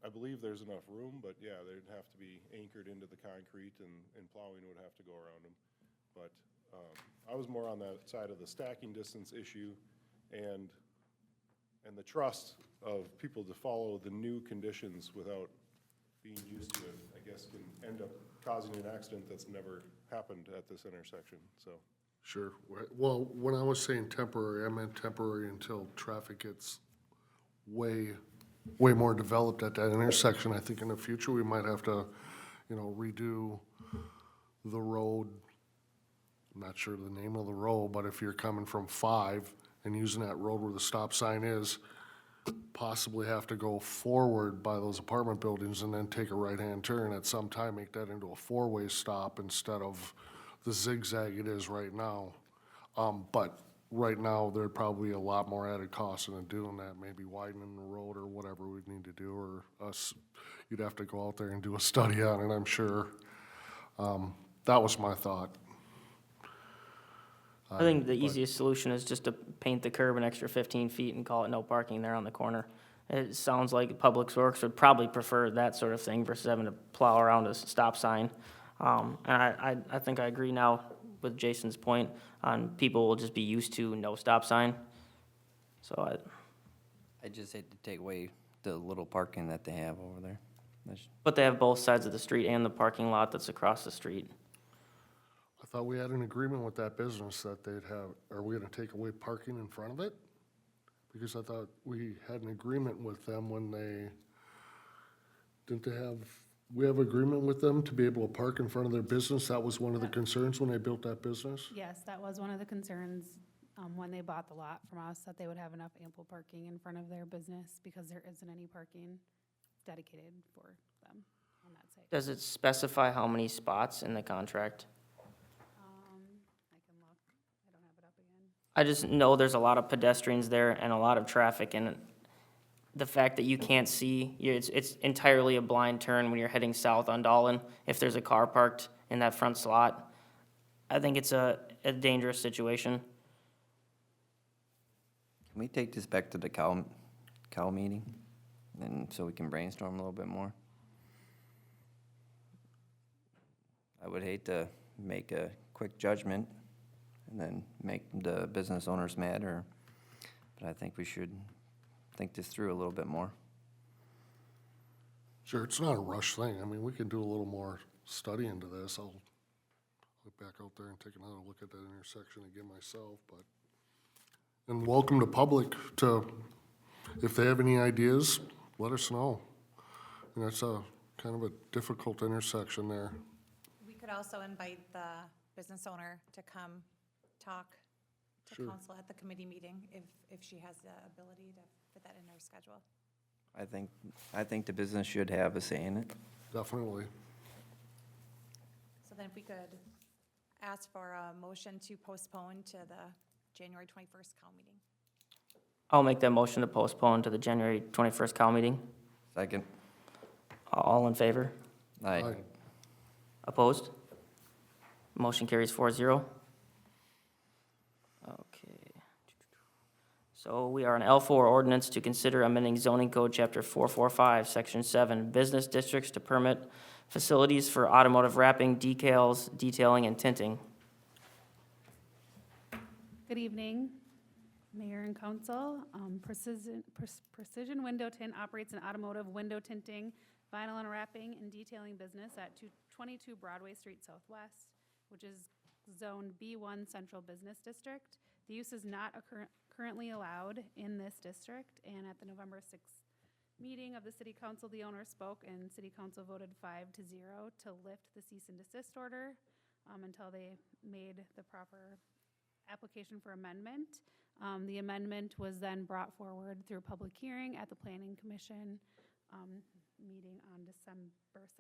I believe there's enough room, but yeah, they'd have to be anchored into the concrete and plowing would have to go around them. But I was more on that side of the stacking distance issue and the trust of people to follow the new conditions without being used to it, I guess, can end up causing an accident that's never happened at this intersection, so. Sure. Well, when I was saying temporary, I meant temporary until traffic gets way more developed at that intersection. I think in the future, we might have to, you know, redo the road. I'm not sure the name of the road, but if you're coming from 5 and using that road where the stop sign is, possibly have to go forward by those apartment buildings and then take a right-hand turn at some time, make that into a 4-way stop instead of the zigzag it is right now. But right now, there'd probably be a lot more added cost in doing that, maybe widening the road or whatever we'd need to do, or you'd have to go out there and do a study on it, I'm sure. That was my thought. I think the easiest solution is just to paint the curb an extra 15 feet and call it no parking there on the corner. It sounds like Public Works would probably prefer that sort of thing versus having to plow around a stop sign. And I think I agree now with Jason's point on people will just be used to no stop sign. So I just hate to take away the little parking that they have over there. but they have both sides of the street and the parking lot that's across the street. I thought we had an agreement with that business that they'd have, are we gonna take away parking in front of it? Because I thought we had an agreement with them when didn't they have we have agreement with them to be able to park in front of their business? That was one of the concerns when they built that business? Yes, that was one of the concerns when they bought the lot from us, that they would have enough ample parking in front of their business because there isn't any parking dedicated for them on that site. Does it specify how many spots in the contract? I can look. I don't have it up again. I just know there's a lot of pedestrians there and a lot of traffic, and the fact that you can't see, it's entirely a blind turn when you're heading south on Dolan. If there's a car parked in that front slot, I think it's a dangerous situation. Can we take this back to the Cal meeting? And so we can brainstorm a little bit more? I would hate to make a quick judgment and then make the business owners mad, but I think we should think this through a little bit more. Sure, it's not a rush thing. I mean, we can do a little more study into this. I'll look back out there and take another look at that intersection again myself, but. And welcome to public to, if they have any ideas, let us know. And that's a kind of a difficult intersection there. We could also invite the business owner to come talk to Sure. council at the committee meeting if she has the ability to fit that in her schedule. I think the business should have a say in it. Definitely. So then if we could ask for a motion to postpone to the January 21st Cal meeting. I'll make that motion to postpone to the January 21st Cal meeting. Second. All in favor? Aye. Aye. Opposed? Motion carries 4-0. Okay. So we are on L4, ordinance to consider amending zoning code, chapter 445, section 7, business districts to permit facilities for automotive wrapping, decals, detailing, and tinting. Good evening, Mayor and Council. Precision Window Tint operates an automotive window tinting, vinyl and wrapping, and detailing business at 22 Broadway Street Southwest, which is Zone B1 Central Business District. The use is not currently allowed in this district, and at the November 6th meeting of the City Council, the owner spoke, and City Council voted 5-0 to lift the cease and desist order until they made the proper application for amendment. The amendment was then brought forward through a public hearing at the Planning Commission meeting on December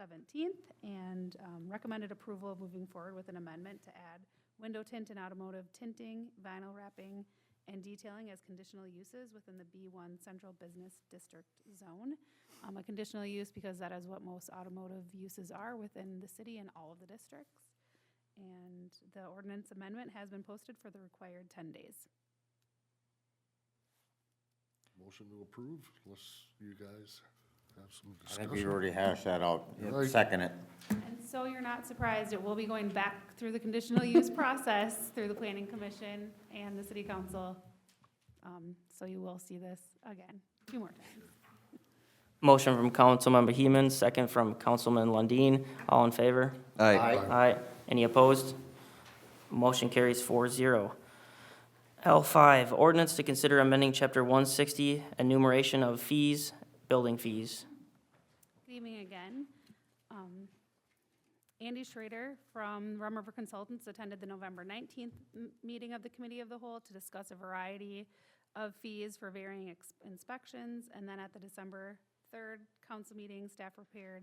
17th, and recommended approval of moving forward with an amendment to add window tint and automotive tinting, vinyl wrapping, and detailing as conditional uses within the B1 Central Business District zone. A conditional use because that is what most automotive uses are within the city and all of the districts. And the ordinance amendment has been posted for the required 10 days. Motion to approve, unless you guys have some I think we discussion. already hashed that out. Right. Second it. And so you're not surprised, it will be going back through the conditional use process through the Planning Commission and the City Council. So you will see this again, 2 more times. Motion from Councilmember Heeman, second from Councilman Lundin. All in favor? Aye. Aye. Any opposed? Motion carries 4-0. L5, ordinance to consider amending Chapter 160, enumeration of fees, building fees. Good evening again. Andy Schrader from Rum River Consultants attended the November 19th meeting of the Committee of the Whole to discuss a variety of fees for varying inspections. And then at the December 3rd council meeting, staff prepared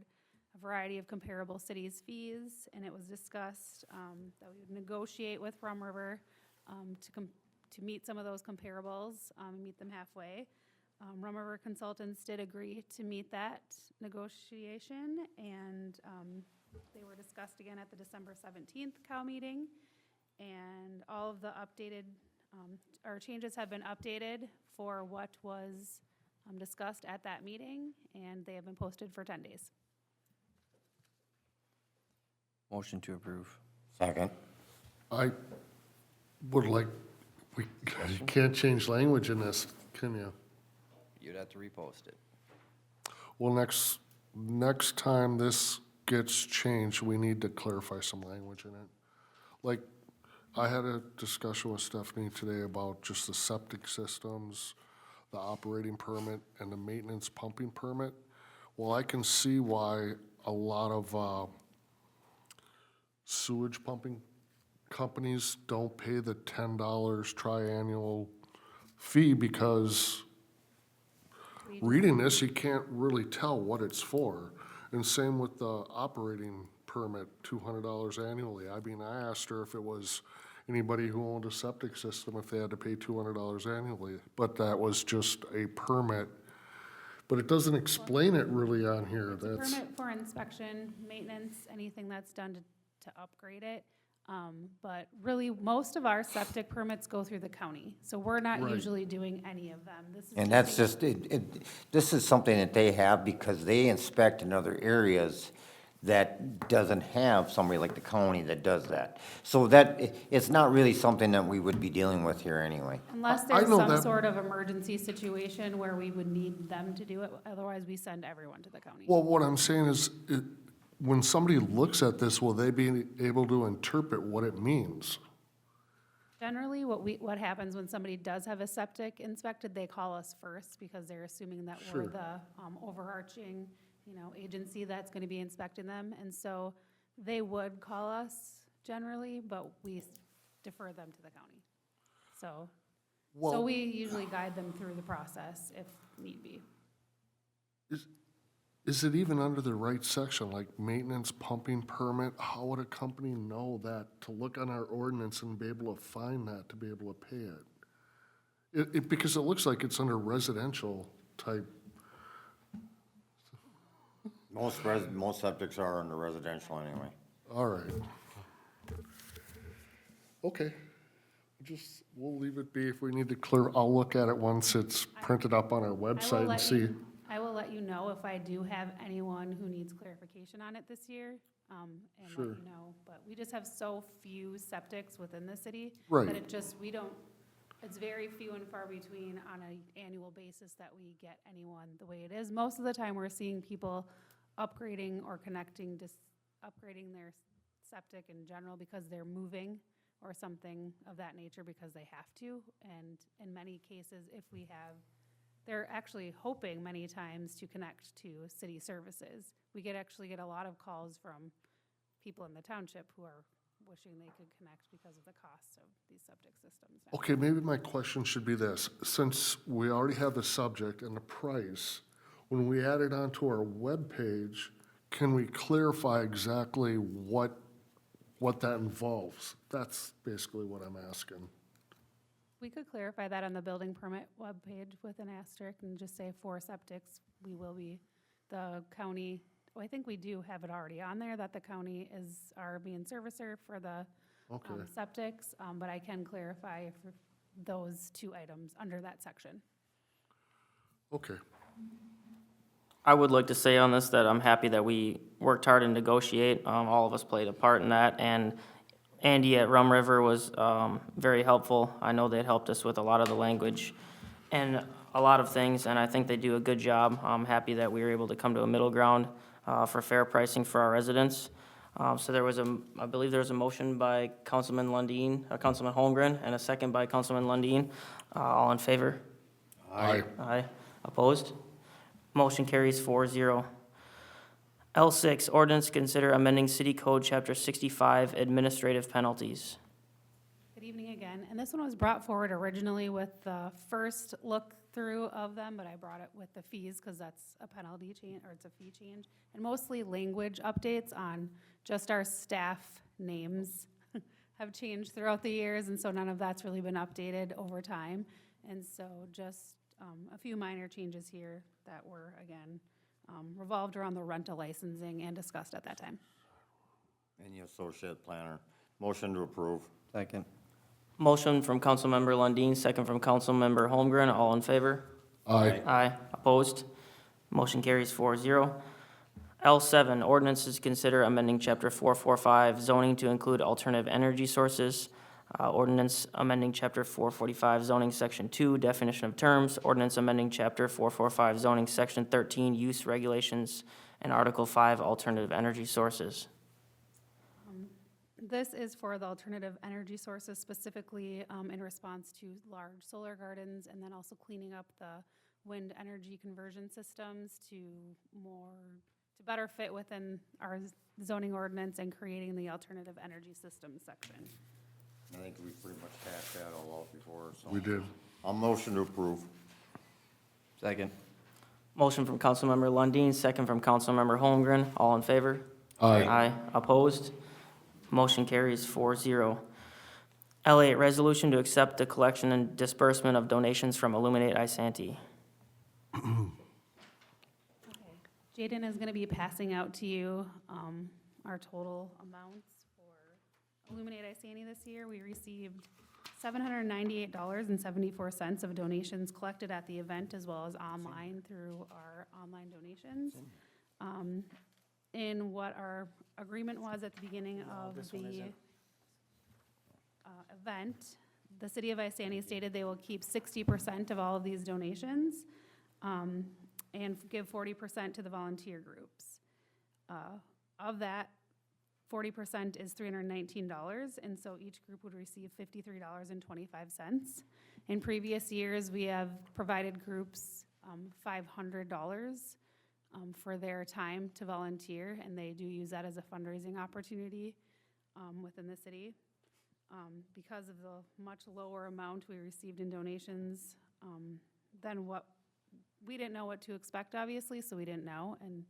a variety of comparable cities' fees. And it was discussed that we would negotiate with Rum River to meet some of those comparables, meet them halfway. Rum River Consultants did agree to meet that negotiation, and they were discussed again at the December 17th COW meeting. And all of the updated, or changes have been updated for what was discussed at that meeting, and they have been posted for 10 days. Motion to approve. Second. I would like, you can't change language in this, can you? You'd have to repost it. Well, next time this gets changed, we need to clarify some language in it. Like, I had a discussion with Stephanie today about just the septic systems, the operating permit, and the maintenance pumping permit. Well, I can see why a lot of sewage pumping companies don't pay the $10 triannual fee because reading this, you can't really tell what it's for. And same with the operating permit, $200 annually. I mean, I asked her if it was anybody who owned a septic system, if they had to pay $200 annually, but that was just a permit. But it doesn't explain it really on here. That's, Permit for inspection, maintenance, anything that's done to upgrade it. But really, most of our septic permits go through the county, so we're not Right. usually doing any of them. This is And that's being- just, this is something that they have because they inspect in other areas that doesn't have somebody like the county that does that. So that, it's not really something that we would be dealing with here anyway. Unless I there's know some that- sort of emergency situation where we would need them to do it, otherwise we send everyone to the county. well, what I'm saying is, when somebody looks at this, will they be able to interpret what it means? Generally, what happens when somebody does have a septic inspected, they call us first because they're assuming that we're Sure. the overarching, agency that's gonna be inspecting them. And so they would call us generally, but we defer them to the county. So Well, we usually guide them through the process if need be. is it even under the right section, like maintenance pumping permit? How would a company know that, to look on our ordinance and be able to find that, to be able to pay it? Because it looks like it's under residential type. Most septics are under residential anyway. All right. Okay. We'll leave it be. If we need to clear, I'll look at it once it's printed up on our website and see. I will let you know if I do have anyone who needs clarification on it this year, and let Sure. you know. But we just have so few septics within the city. Right. That it's very few and far between on an annual basis that we get anyone the way it is. Most of the time, we're seeing people upgrading or upgrading their septic in general because they're moving or something of that nature because they have to. And in many cases, they're actually hoping many times to connect to city services. We actually get a lot of calls from people in the township who are wishing they could connect because of the cost of these septic systems now. Okay, maybe my question should be this. Since we already have the subject and the price, when we add it onto our webpage, can we clarify exactly what that involves? That's basically what I'm asking. We could clarify that on the building permit webpage with an asterisk and just say for septics, the county, I think we do have it already on there that the county is our main servicer for the Okay. septics, but I can clarify for those two items under that section. Okay. I would like to say on this that I'm happy that we worked hard and negotiate. All of us played a part in that, and Andy at Rum River was very helpful. I know they'd helped us with a lot of the language and a lot of things, and I think they do a good job. I'm happy that we were able to come to a middle ground for fair pricing for our residents. So I believe there was a motion by Councilman Holmgren, and a second by Councilman Lundin. All in favor? Aye. Aye. Opposed? Motion carries 4-0. L6, ordinance to consider amending City Code Chapter 65, administrative penalties. Good evening again, and this one was brought forward originally with the first look-through of them, but I brought it with the fees, because that's a penalty change, or it's a fee change, and mostly language updates on just our staff names have changed throughout the years, and so none of that's really been updated over time, and so just a few minor changes here that were, again, revolved around the rental licensing and discussed at that time. And the associate planner. Motion to approve. Second. Motion from Councilmember Lundin, second from Councilmember Holmgren. All in favor? Aye. Aye. Opposed? Motion carries 4-0. L7, ordinances to consider amending Chapter 445 zoning to include alternative energy sources. Ordinance amending Chapter 445 zoning Section 2, definition of terms. Ordinance amending Chapter 445 zoning Section 13, use regulations. And Article 5, alternative energy sources. This is for the alternative energy sources, specifically in response to large solar gardens, and then also cleaning up the wind energy conversion systems to to better fit within our zoning ordinance and creating the alternative energy systems section. I think we pretty much hashed that all out before, so. We did. I'll motion to approve. Second. Motion from Councilmember Lundin, second from Councilmember Holmgren. All in favor? Aye. Aye. Opposed? Motion carries 4-0. L8, resolution to accept the collection and disbursement of donations from Illuminate Isanti. Jaden is going to be passing out to you our total amounts for Illuminate Isani this year. We received $798.74 of donations collected at the event as well as online through our online donations. In what our agreement was at the beginning of the event, the city of Isani stated they will keep 60% of all of these donations and give 40% to the volunteer groups. Of that, 40% is $319, and so each group would receive $53.25. In previous years, we have provided groups $500 for their time to volunteer, and they do use that as a fundraising opportunity within the city. Because of the much lower amount we received in donations than what, we didn't know what to expect, obviously, so we didn't know, and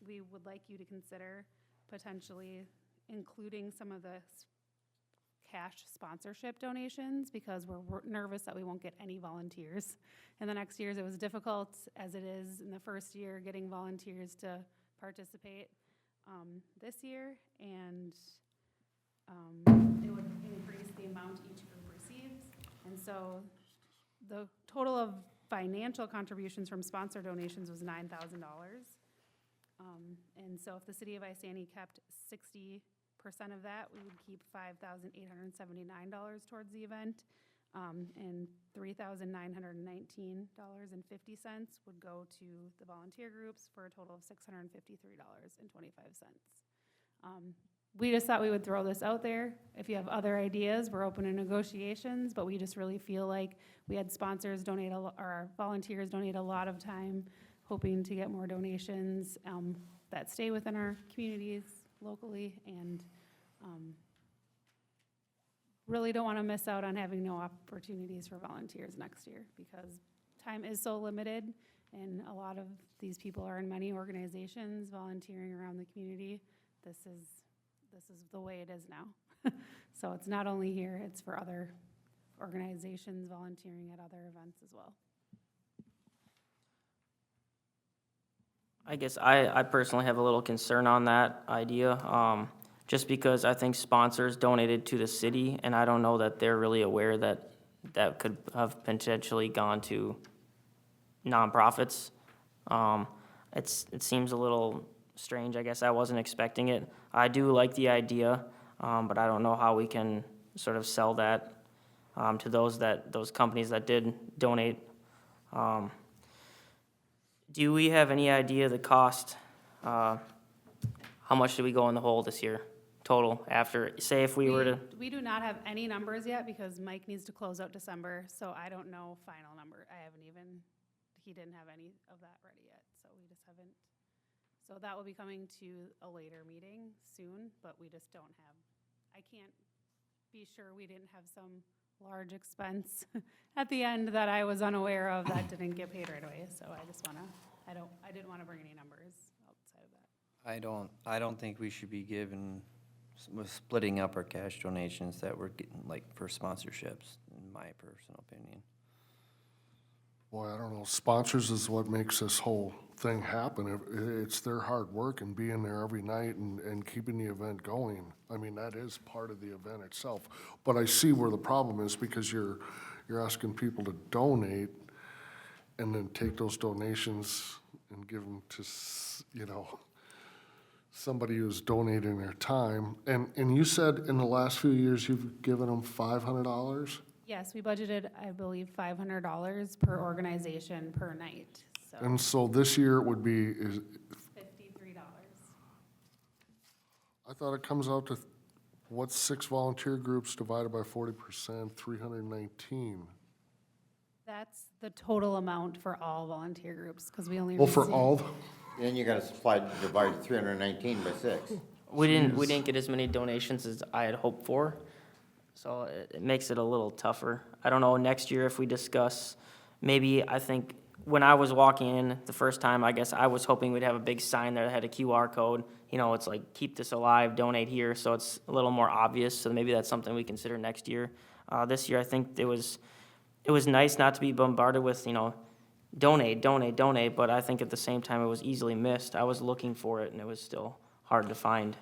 we would like you to consider potentially including some of the cash sponsorship donations, because we're nervous that we won't get any volunteers. In the next years, it was difficult, as it is in the first year, getting volunteers to participate this year, and it would increase the amount each group receives. And so the total of financial contributions from sponsor donations was $9,000. And so if the city of Isani kept 60% of that, we would keep $5,879 towards the event, and $3,919.50 would go to the volunteer groups for a total of $653.25. We just thought we would throw this out there. If you have other ideas, we're open to negotiations, but we just really feel like we had sponsors donate, or our volunteers donate a lot of time, hoping to get more donations that stay within our communities locally, and really don't want to miss out on having no opportunities for volunteers next year, because time is so limited, and a lot of these people are in many organizations volunteering around the community. This is the way it is now. So it's not only here, it's for other organizations volunteering at other events as well. I guess I personally have a little concern on that idea, just because I think sponsors donated to the city, and I don't know that they're really aware that that could have potentially gone to nonprofits. It seems a little strange. I guess I wasn't expecting it. I do like the idea, but I don't know how we can sort of sell that to those companies that did donate. Do we have any idea the cost? How much did we go in the hole this year, total, after, say if we were to? We do not have any numbers yet, because Mike needs to close out December, so I don't know final number. He didn't have any of that ready yet, so we just haven't. So that will be coming to a later meeting soon, but we just don't have, I can't be sure we didn't have some large expense at the end that I was unaware of that didn't get paid right away, so I just wanna, I didn't wanna bring any numbers outside of that. I don't think we should be given, with splitting up our cash donations that we're getting, like, for sponsorships, in my personal opinion. Boy, I don't know, sponsors is what makes this whole thing happen. It's their hard work and being there every night and keeping the event going. I mean, that is part of the event itself. But I see where the problem is, because you're asking people to donate and then take those donations and give them to, somebody who's donating their time. And you said in the last few years you've given them $500? Yes, we budgeted, I believe, $500 per organization per night, so And so this year it would be, $53. I thought it comes out to, what's 6 volunteer groups divided by 40%, 319? That's the total amount for all volunteer groups, because we only Well, for received- all, Then you gotta divide 319 by 6. We didn't get as many donations as I had hoped for, so it makes it a little tougher. I don't know, next year if we discuss, maybe, I think, when I was walking in the first time, I guess I was hoping we'd have a big sign there that had a QR code. You know, it's like, keep this alive, donate here, so it's a little more obvious, so maybe that's something we consider next year. This year, I think it was nice not to be bombarded with, you know, donate, donate, donate, but I think at the same time, it was easily missed. I was looking for it, and it was still hard to find.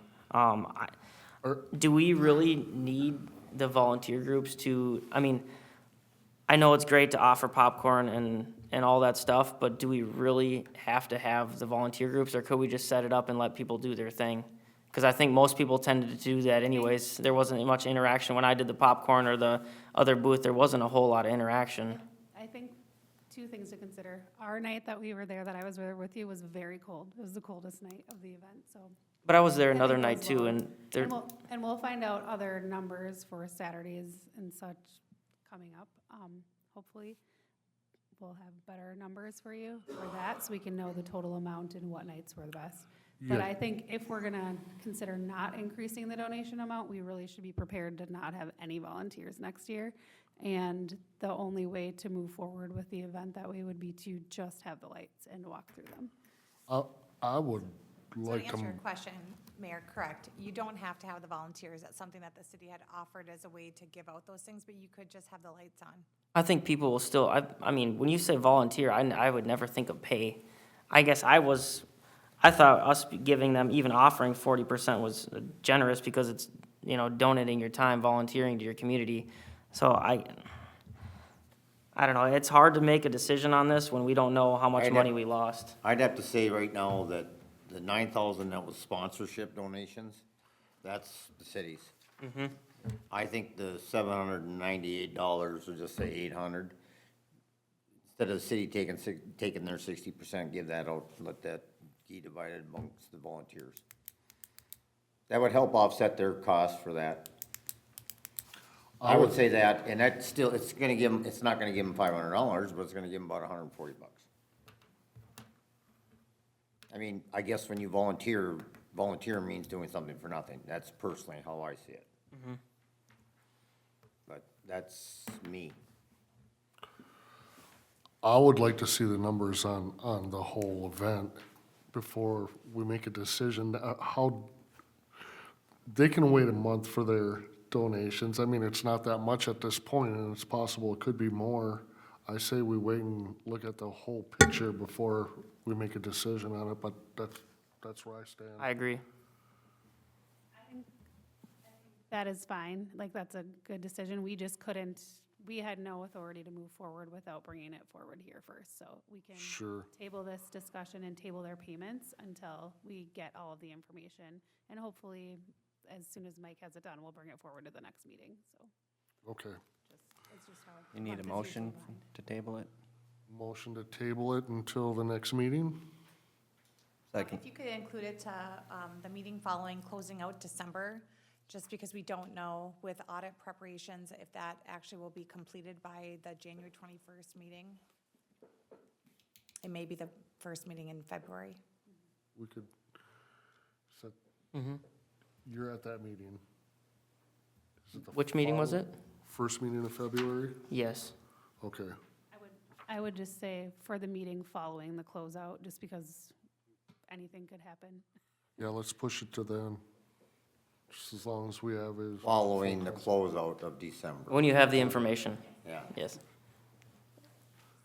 Do we really need the volunteer groups to, I mean, I know it's great to offer popcorn and all that stuff, but do we really have to have the volunteer groups, or could we just set it up and let people do their thing? Because I think most people tended to do that anyways. There wasn't much interaction. When I did the popcorn or the other booth, there wasn't a whole lot of interaction. I think two things to consider. Our night that we were there, that I was there with you, was very cold. It was the coldest night of the event, so. But I was there I think another it night was too, low. and there, And we'll find out other numbers for Saturdays and such coming up. Hopefully, we'll have better numbers for you for that, so we can know the total amount and what nights were the best. But Yeah. I think if we're gonna consider not increasing the donation amount, we really should be prepared to not have any volunteers next year. And the only way to move forward with the event that way would be to just have the lights and walk through them. I would So to like answer your them, question, Mayor, correct, you don't have to have the volunteers. That's something that the city had offered as a way to give out those things, but you could just have the lights on. I think people will still, I mean, when you say volunteer, I would never think of pay. I guess I thought us giving them, even offering 40% was generous because it's, you know, donating your time, volunteering to your community. So I don't know, it's hard to make a decision on this when we don't know how much I'd money have- we lost. I'd have to say right now that the 9,000 that was sponsorship donations, that's the city's. I think the $798, or just say 800, instead of the city taking their 60%, give that out, let that be divided amongst the volunteers. That would help offset their cost for that. I would say that, and that's still, it's not gonna give them $500, but it's gonna give them about $140. I mean, I guess when you volunteer means doing something for nothing. That's personally how I see it. But that's me. I would like to see the numbers on the whole event before we make a decision. How, they can wait a month for their donations. I mean, it's not that much at this point, and it's possible it could be more. I say we wait and look at the whole picture before we make a decision on it, but that's where I stand. I agree. That is fine, like, that's a good decision. We just couldn't, we had no authority to move forward without bringing it forward here first, so we can Sure. table this discussion and table their payments until we get all of the information. And hopefully, as soon as Mike has it done, we'll bring it forward to the next meeting, so Okay. it's just how. You need a month is usually motion run. to table it? Motion to table it until the next meeting? Second. If you could include it to the meeting following closing out December, just because we don't know with audit preparations if that actually will be completed by the January 21st meeting. It may be the first meeting in February. We could set, you're at that meeting. Is it the Which meeting was it? First meeting of February? Yes. Okay. I would just say for the meeting following the closeout, just because anything could happen. Yeah, let's push it to then. Just as long as we have is. Following the closeout of December. When you have the information, Yeah. yes.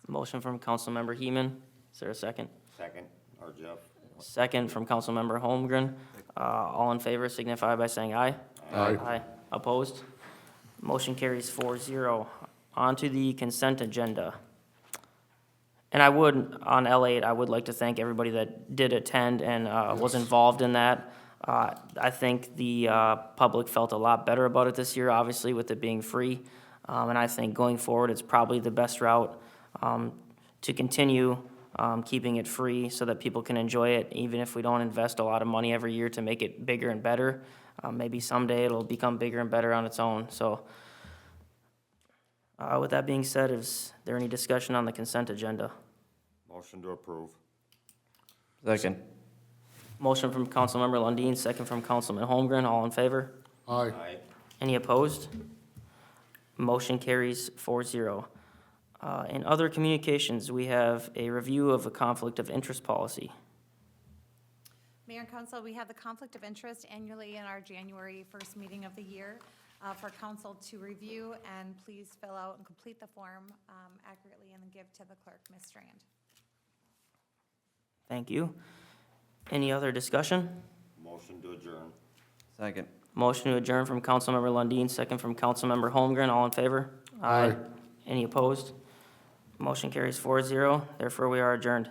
Motion from Councilmember Heeman. Is there a second? Second, or Jeff? Second from Councilmember Holmgren. All in favor signify by saying aye. Aye. Opposed? Motion carries 4-0. On to the consent agenda. And I would, on L8, I would like to thank everybody that did attend and was involved in that. I think the public felt a lot better about it this year, obviously, with it being free. And I think going forward, it's probably the best route to continue keeping it free so that people can enjoy it, even if we don't invest a lot of money every year to make it bigger and better. Maybe someday it'll become bigger and better on its own. So with that being said, is there any discussion on the consent agenda? Motion to approve. Second. Motion from Councilmember Lundin, second from Councilman Holmgren. All in favor? Aye. Any opposed? Motion carries 4-0. In other communications, we have a review of a conflict of interest policy. Mayor and council, we have the conflict of interest annually in our January 1st meeting of the year for council to review, and please fill out and complete the form accurately and then give to the clerk, Ms. Strand. Thank you. Any other discussion? Motion to adjourn. Second. Motion to adjourn from Councilmember Lundin, second from Councilmember Holmgren. All in favor? Aye. Any opposed? Motion carries 4-0. Therefore, we are adjourned.